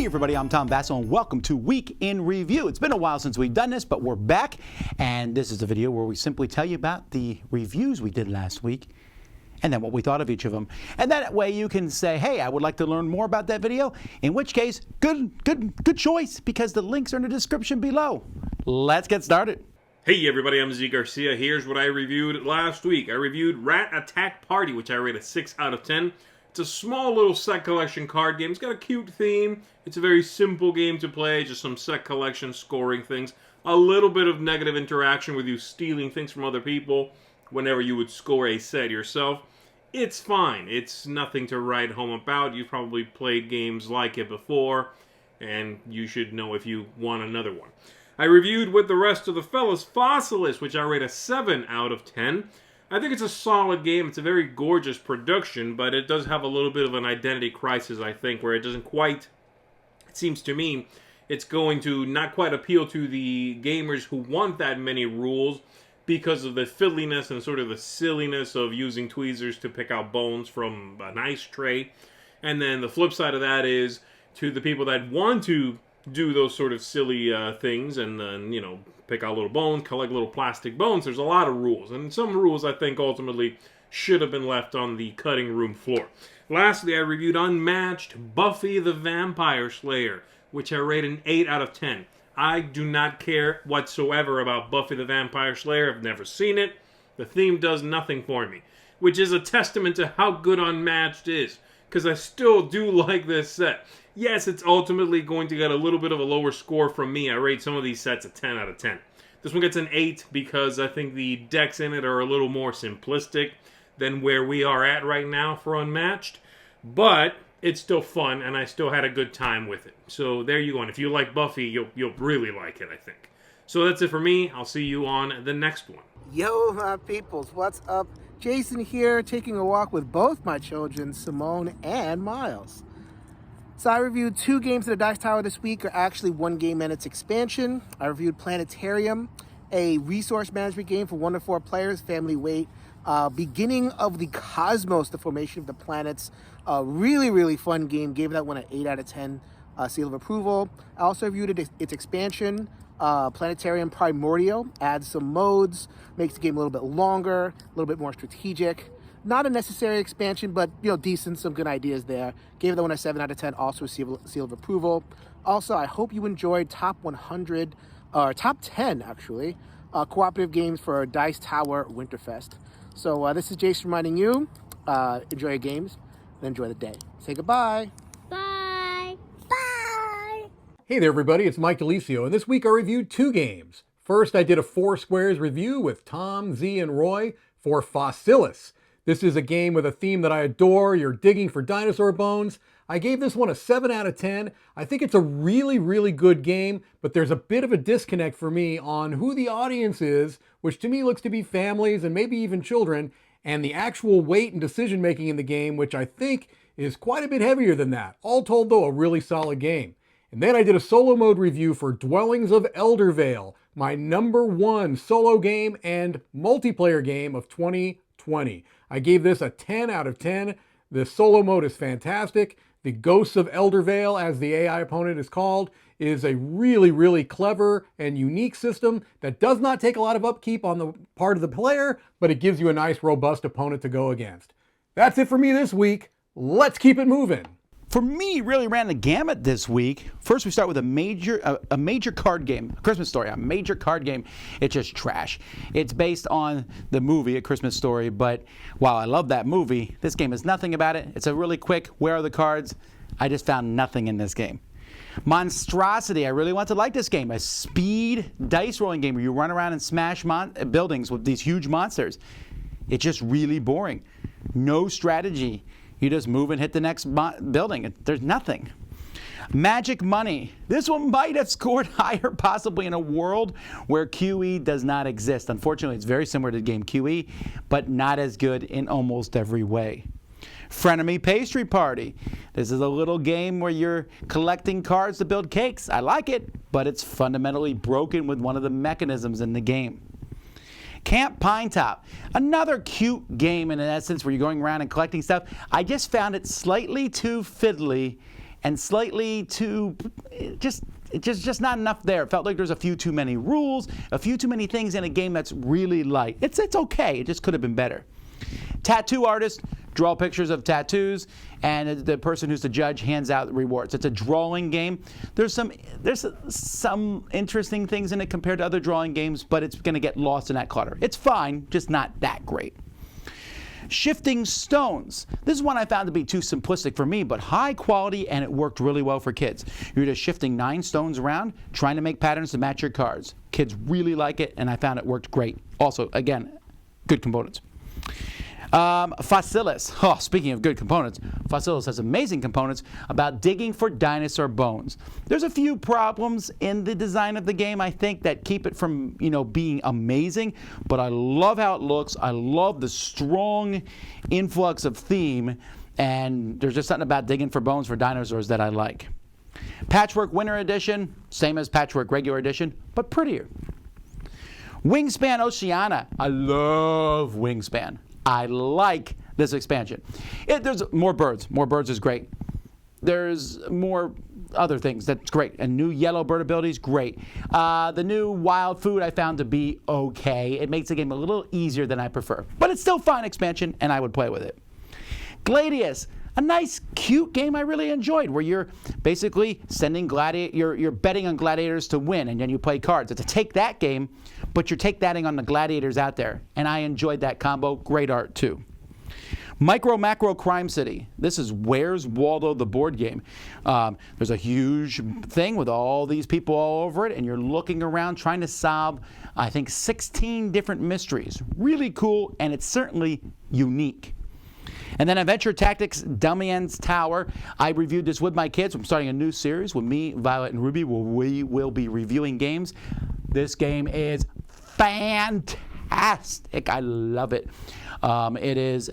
everybody, I'm Tom Vasel and welcome to Week in Review. It's been a while since we've done this, but we're back, and this is a video where we simply tell you about the reviews we did last week and then what we thought of each of them. And that way you can say, hey, I would like to learn more about that video, in which case, good choice, because the links are in the description below. Let's get started. Hey everybody, I'm Garcia. Here's what I reviewed last week. I reviewed Rat Attack Party, which I rate a 6 out of 10. It's a small little set collection card game. It's got a cute theme. It's a very simple game to play, just some set collection scoring things. A little bit of negative interaction with you stealing things from other people whenever you would score a set yourself. It's fine. It's nothing to write home about. You've probably played games like it before, and you should know if you want another one. I reviewed with the rest of the fellas Fossilis, which I rate a 7 out of 10. I think it's a solid game. It's a very gorgeous production, but it does have a little bit of an identity crisis, I think, where it doesn't quite, it seems to me, it's going to not quite appeal to the gamers who want that many rules because of the fiddliness and sort of the silliness of using tweezers to pick out bones from an ice tray. And then the flip side of that is to the people that want to do those sort of silly things and then, you know, pick out little bones, collect little plastic bones. There's a lot of rules, and some rules I think ultimately should have been left on the cutting room floor. Lastly, I reviewed Unmatched Buffy the Vampire Slayer, which I rate an 8 out of 10. I do not care whatsoever about Buffy the Vampire Slayer. I've never seen it. The theme does nothing for me, which is a testament to how good Unmatched is, because I still do like this set. Yes, it's ultimately going to get a little bit of a lower score from me. I rate some of these sets a 10 out of 10. This one gets an 8 because I think the decks in it are a little more simplistic than where we are at right now for Unmatched. But it's still fun, and I still had a good time with it. So there you go. And if you like Buffy, you'll really like it, I think. So that's it for me. I'll see you on the next one. Yo, my peoples, what's up? Jason here, taking a walk with both my children, Simone and Miles. So I reviewed 2 games at the Dice Tower this week, or actually 1 game and its expansion. I reviewed Planetarium, a resource management game for 1 to 4 players, family weight. Beginning of the cosmos, the formation of the planets. Really fun game. Gave that one an 8 out of 10 seal of approval. I also reviewed its expansion, Planetarium Primordial. Adds some modes, makes the game a little bit longer, a little bit more strategic. Not a necessary expansion, but, you know, decent, some good ideas there. Gave that one a 7 out of 10, also a seal of approval. Also, I hope you enjoyed top 100, or top 10, actually, cooperative games for Dice Tower Winterfest. So this is Jason reminding you, enjoy your games and enjoy the day. Say goodbye. Bye. Bye. Hey there, everybody. It's Mike DiLisio, and this week I reviewed 2 games. First, I did a 4 Squares review with Tom, Z, and Roy for Fossilis. This is a game with a theme that I adore. You're digging for dinosaur bones. I gave this one a 7 out of 10. I think it's a really good game, but there's a bit of a disconnect for me on who the audience is, which to me looks to be families and maybe even children, and the actual weight and decision making in the game, which I think is quite a bit heavier than that. All told, though, a really solid game. And then I did a solo mode review for Dwellings of Eldervale, my #1 solo game and multiplayer game of 2020. I gave this a 10 out of 10. The solo mode is fantastic. The Ghosts of Eldervale, as the AI opponent is called, is a really clever and unique system that does not take a lot of upkeep on the part of the player, but it gives you a nice, robust opponent to go against. That's it for me this week. Let's keep it moving. For me, really ran the gamut this week. First, we start with a major card game, A Christmas Story, a major card game. It's just trash. It's based on the movie A Christmas Story, but while I love that movie, this game is nothing about it. It's a really quick, where are the cards? I just found nothing in this game. Monstrocity, I really want to like this game. A speed dice rolling game where you run around and smash buildings with these huge monsters. It's just really boring. No strategy. You just move and hit the next building. There's nothing. Magic Money. This one might have scored higher possibly in a world where QE does not exist. Unfortunately, it's very similar to the game QE, but not as good in almost every way. Friememy Pastry Party. This is a little game where you're collecting cards to build cakes. I like it, but it's fundamentally broken with one of the mechanisms in the game. Camp Pinetop, another cute game in essence where you're going around and collecting stuff. I just found it slightly too fiddly and slightly too, just not enough there. It felt like there's a few too many rules, a few too many things in a game that's really light. It's okay. It just could have been better. Tattoo artist, draw pictures of tattoos, and the person who's the judge hands out rewards. It's a drawing game. There's some interesting things in it compared to other drawing games, but it's going to get lost in that clutter. It's fine, just not that great. Shifting stones. This is one I found to be too simplistic for me, but high quality, and it worked really well for kids. You're just shifting 9 stones around, trying to make patterns to match your cards. Kids really like it, and I found it worked great. Also, again, good components. Fossilis. Oh, speaking of good components, Fossilis has amazing components about digging for dinosaur bones. There's a few problems in the design of the game, I think, that keep it from, being amazing, but I love how it looks. I love the strong influx of theme, and there's just something about digging for bones for dinosaurs that I like. Patchwork Winter Edition, same as Patchwork Regular Edition, but prettier. Wingspan Oceania. I love Wingspan. I like this expansion. There's more birds. More birds is great. There's more other things that's great. And new yellow bird abilities, great. The new wild food I found to be okay. It makes the game a little easier than I prefer. But it's still fine expansion, and I would play with it. Gladius. A nice, cute game I really enjoyed, where you're basically sending you're betting on gladiators to win, and then you play cards. It's a take that game, but you're take thatting on the gladiators out there, and I enjoyed that combo. Great art too. MacroMicro Crime City. This is Where's Waldo, the board game. There's a huge thing with all these people all over it, and you're looking around trying to solve, I think, 16 different mysteries. Really cool, and it's certainly unique. And then Adventure Tactics Domainne's Tower. I reviewed this with my kids. I'm starting a new series with me, Violet, and Ruby, where we will be reviewing games. This game is fantastic. I love it. It is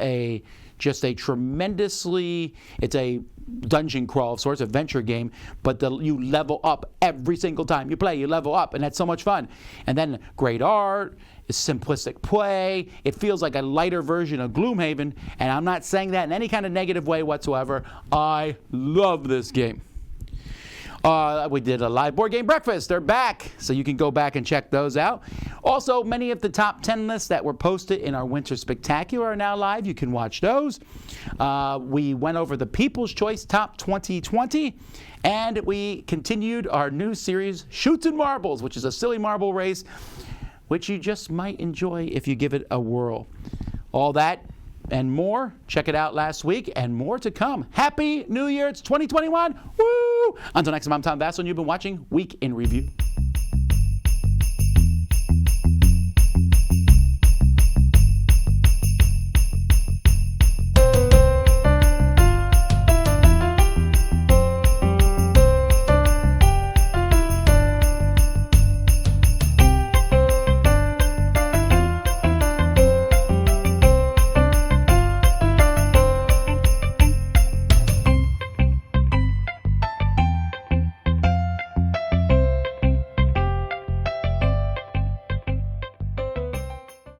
it's a dungeon crawl of sorts, adventure game, but you level up every single time you play. You level up, and that's so much fun. And then great art, simplistic play. It feels like a lighter version of Gloomhaven, and I'm not saying that in any kind of negative way whatsoever. I love this game. We did a live board game breakfast. They're back, so you can go back and check those out. Also, many of the top 10 lists that were posted in our Winter Spectacular are now live. You can watch those. We went over the People's Choice Top 2020, and we continued our new series, Shoots and Marbles, which is a silly marble race, which you just might enjoy if you give it a whirl. All that and more, check it out last week, and more to come. Happy New Year, it's 2021, woo! Until next time, I'm Tom Vasel, and you've been watching Week in Review.